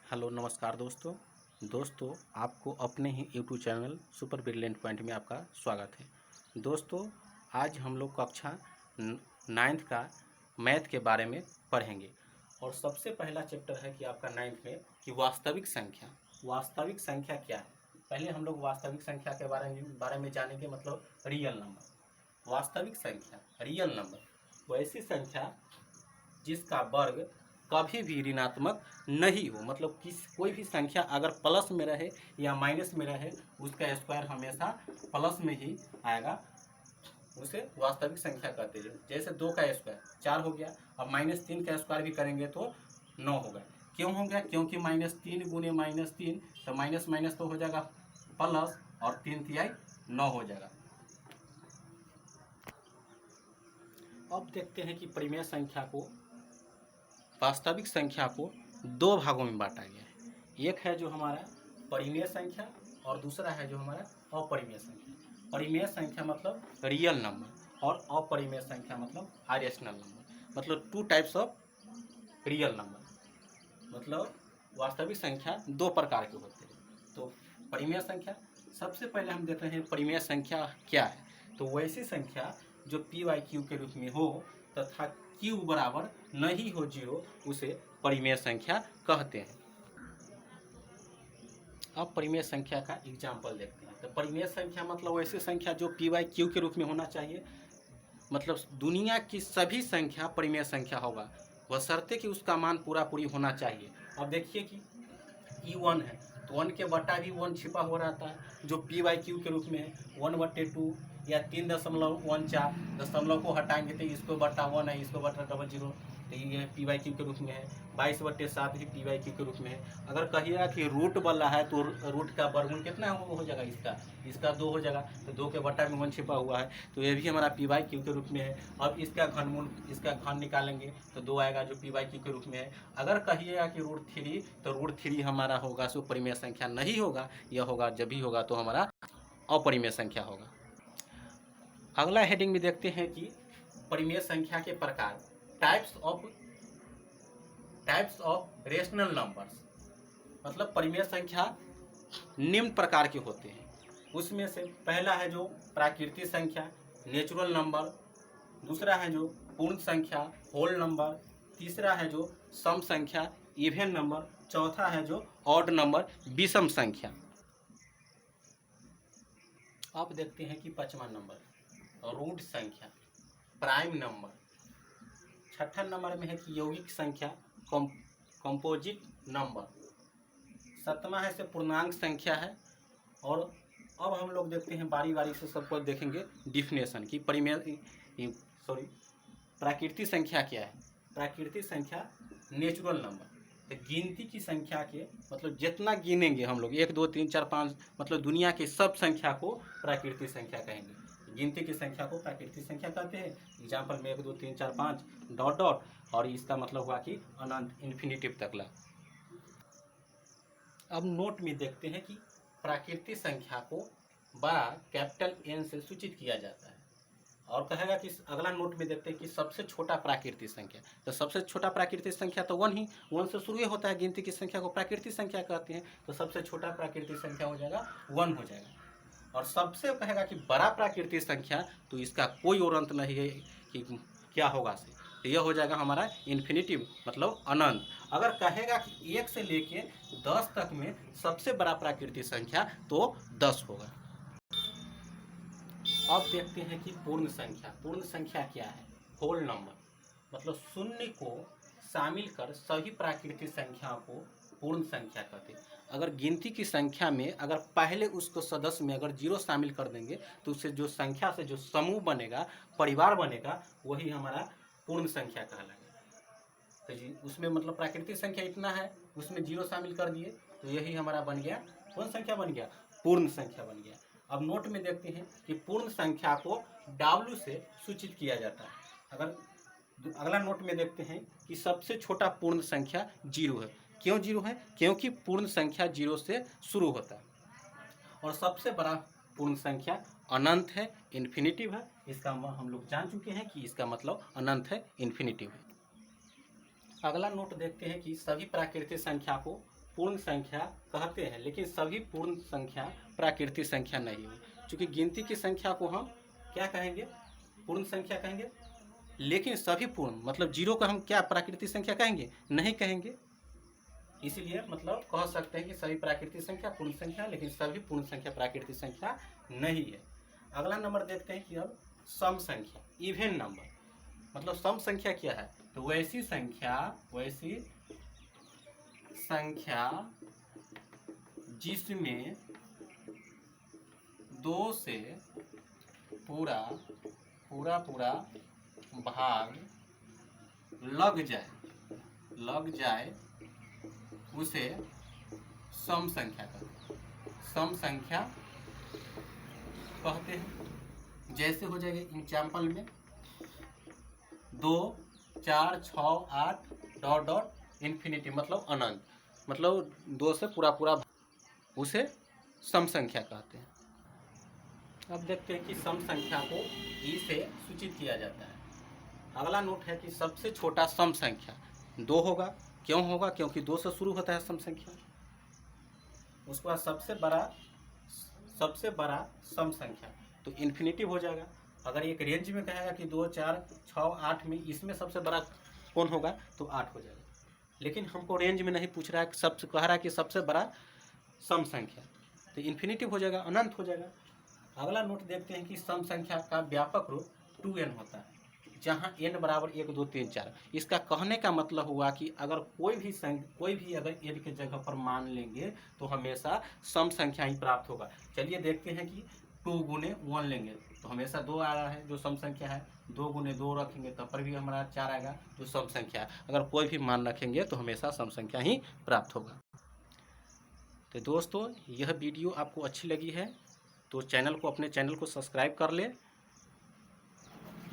Hello नमस्कार दोस्तों आपको अपने ही YouTube channel super brilliant point में आपका स्वागत है। दोस्तों आज हम लोग कक्षा 9th का मैथ के बारे में पढ़ेंगे और सबसे पहला चैप्टर है कि आपका 9th में कि वास्तविक संख्या क्या है। पहले हम लोग वास्तविक संख्या के बारे में जानेंगे, मतलब रियल नंबर। वास्तविक संख्या रियल नंबर वैसी संख्या जिसका वर्ग कभी भी ऋणात्मक नहीं हो, मतलब कोई भी संख्या अगर प्लस में रहे या माइनस में रहे उसका स्क्वायर हमेशा प्लस में ही आएगा, उसे वास्तविक संख्या कहते हैं। जैसे 2 का स्क्वायर 4 हो गया, अब -3 का स्क्वायर भी करेंगे तो 9 होगा। क्यों हो गया? क्योंकि -3 गुने -3 तो माइनस माइनस तो हो जाएगा प्लस और 3 तिहाई 9 हो जाएगा। अब देखते हैं कि परिमेय संख्या को, वास्तविक संख्या को 2 भागों में बांटा गया है। एक है जो हमारा परिमेय संख्या और दूसरा है जो हमारा अपरिमेय संख्या। परिमेय संख्या मतलब रियल नंबर और अपरिमेय संख्या मतलब इरेशनल नंबर, मतलब 2 टाइप्स ऑफ रियल नंबर। मतलब वास्तविक संख्या 2 प्रकार के होते हैं। तो परिमेय संख्या, सबसे पहले हम देख रहे हैं परिमेय संख्या क्या है। तो वैसी संख्या जो p/q के रूप में हो तथा q बराबर नहीं हो 0, उसे परिमेय संख्या कहते हैं। अब परिमेय संख्या का एग्जाम्पल देखते हैं। तो परिमेय संख्या मतलब वैसी संख्या जो p/q के रूप में होना चाहिए, मतलब दुनिया की सभी संख्या परिमेय संख्या होगा, बशर्ते कि उसका मान पूरी होना चाहिए। अब देखिए कि ई 1 है तो 1 के बटा भी 1 छिपा हो रहता है, जो p/q के रूप में है 1/2 या 3.14। दशमलव को हटाएंगे तो इसको बटा 1 है, इसको बटा 00, तो ये p/q के रूप में है। 22/7 भी p/q के रूप में है। अगर कहिएगा कि रूट वाला है तो रूट का वर्गमूल कितना हो जाएगा, इसका 2 हो जाएगा, तो 2 के बटा में 1 छिपा हुआ है, तो ये भी हमारा p/q के रूप में है। अब इसका घनमूल, इसका घन निकालेंगे तो 2 आएगा जो p/q के रूप में है। अगर कहिएगा कि √3 तो √3 हमारा होगा सो परिमेय संख्या नहीं होगा, यह होगा जब भी होगा तो हमारा अपरिमेय संख्या होगा। अगला हेडिंग में देखते हैं कि परिमेय संख्या के प्रकार, टाइप्स ऑफ रेशनल नंबर्स। मतलब परिमेय संख्या निम्न प्रकार के होते हैं। उसमें से पहला है जो प्राकृतिक संख्या नेचुरल नंबर, दूसरा है जो पूर्ण संख्या होल नंबर, तीसरा है जो सम संख्या इवन नंबर, चौथा है जो ऑड नंबर विषम संख्या। अब देखते हैं कि 5वां नंबर रूट संख्या प्राइम नंबर। 6ठा नंबर में है कि यौगिक संख्या कंपोजिट नंबर। 7वां है से पूर्णांक संख्या है। और अब हम लोग देखते हैं बारी बारी से सबको देखेंगे डिफिनेशन की प्राकृतिक संख्या क्या है। प्राकृतिक संख्या नेचुरल नंबर, तो गिनती की संख्या के मतलब जितना गिनेंगे हम लोग 1 2 3 4 5, मतलब दुनिया की सब संख्या को प्राकृतिक संख्या कहेंगे। गिनती की संख्या को प्राकृतिक संख्या कहते हैं। एग्जाम्पल में 1 2 3 4 5 डॉट डॉट, और इसका मतलब हुआ कि अनंत इन्फिनिटिव तकला। अब नोट में देखते हैं कि प्राकृतिक संख्या को बड़ा कैपिटल N से सूचित किया जाता है। और कहेगा कि अगला नोट में देखते हैं कि सबसे छोटा प्राकृतिक संख्या, तो सबसे छोटा प्राकृतिक संख्या तो 1 से शुरू होता है। गिनती की संख्या को प्राकृतिक संख्या कहते हैं, तो सबसे छोटा प्राकृतिक संख्या हो जाएगा 1 हो जाएगा। और सबसे कहेगा कि बड़ा प्राकृतिक संख्या, तो इसका कोई और अंत नहीं है कि क्या होगा से, तो यह हो जाएगा हमारा इन्फिनिटिव मतलब अनंत। अगर कहेगा कि 1 से लेके 10 तक में सबसे बड़ा प्राकृतिक संख्या तो 10 होगा। अब देखते हैं कि पूर्ण संख्या क्या है। होल नंबर, मतलब शून्य को शामिल कर सभी प्राकृतिक संख्याओं को पूर्ण संख्या कहते हैं। अगर गिनती की संख्या में अगर पहले उसको सदस्य में अगर 0 शामिल कर देंगे तो उससे जो संख्या से जो समूह बनेगा, परिवार बनेगा, वही हमारा पूर्ण संख्या कहलाएगा। तो जी उसमें मतलब प्राकृतिक संख्या इतना है, उसमें 0 शामिल कर दिए तो यही हमारा बन गया, कौन संख्या बन गया? पूर्ण संख्या बन गया। अब नोट में देखते हैं कि पूर्ण संख्या को W से सूचित किया जाता है। अगर अगला नोट में देखते हैं कि सबसे छोटा पूर्ण संख्या 0 है। क्यों 0 है? क्योंकि पूर्ण संख्या 0 से शुरू होता है। और सबसे बड़ा पूर्ण संख्या अनंत है, इन्फिनिटिव है। इसका हम लोग जान चुके हैं कि इसका मतलब अनंत है, इन्फिनिटिव है। अगला नोट देखते हैं कि सभी प्राकृतिक संख्या को पूर्ण संख्या कहते हैं, लेकिन सभी पूर्ण संख्या प्राकृतिक संख्या नहीं है। क्योंकि गिनती की संख्या को हम क्या कहेंगे, पूर्ण संख्या कहेंगे, लेकिन सभी पूर्ण मतलब जीरो को हम क्या प्राकृतिक संख्या कहेंगे, नहीं कहेंगे। इसीलिए मतलब कह सकते हैं कि सभी प्राकृतिक संख्या पूर्ण संख्या, लेकिन सभी पूर्ण संख्या प्राकृतिक संख्या नहीं है। अगला नंबर देखते हैं कि अब सम संख्या, इवन नंबर। मतलब सम संख्या क्या है, तो वैसी संख्या जिसमें 2 से पूरा भाग लग जाए उसे सम संख्या कहते हैं। जैसे हो जाएगा एग्जाम्पल में 2, 4, 6, 8 ... इन्फिनिटी मतलब अनंत, मतलब 2 से पूरा उसे सम संख्या कहते हैं। अब देखते हैं कि सम संख्या को ई से सूचित किया जाता है। अगला नोट है कि सबसे छोटा सम संख्या 2 होगा। क्यों होगा, क्योंकि 2 से शुरू होता है सम संख्या। उसके बाद सबसे बड़ा सम संख्या तो इन्फिनिटी हो जाएगा। अगर एक रेंज में कहेगा कि 2, 4, 6, 8 में इसमें सबसे बड़ा कौन होगा, तो 8 हो जाएगा। लेकिन हमको रेंज में नहीं पूछ रहा है, सबसे कह रहा है कि सबसे बड़ा सम संख्या, तो इन्फिनिटी हो जाएगा, अनंत हो जाएगा। अगला नोट देखते हैं कि सम संख्या का व्यापक रूप 2n होता है, जहाँ n बराबर 1, 2, 3, 4। इसका कहने का मतलब हुआ कि अगर कोई भी अगर n के जगह पर मान लेंगे तो हमेशा सम संख्या ही प्राप्त होगा। चलिए देखते हैं कि 2 गुने 1 लेंगे तो हमेशा 2 आ रहा है जो सम संख्या है। 2 गुने 2 रखेंगे तब पर भी हमारा 4 आएगा जो सम संख्या है। अगर कोई भी मान रखेंगे तो हमेशा सम संख्या ही प्राप्त होगा। तो दोस्तों, यह वीडियो आपको अच्छी लगी है तो अपने चैनल को सब्सक्राइब कर ले,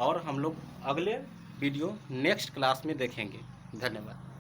और हम लोग अगले वीडियो नेक्स्ट क्लास में देखेंगे। धन्यवाद।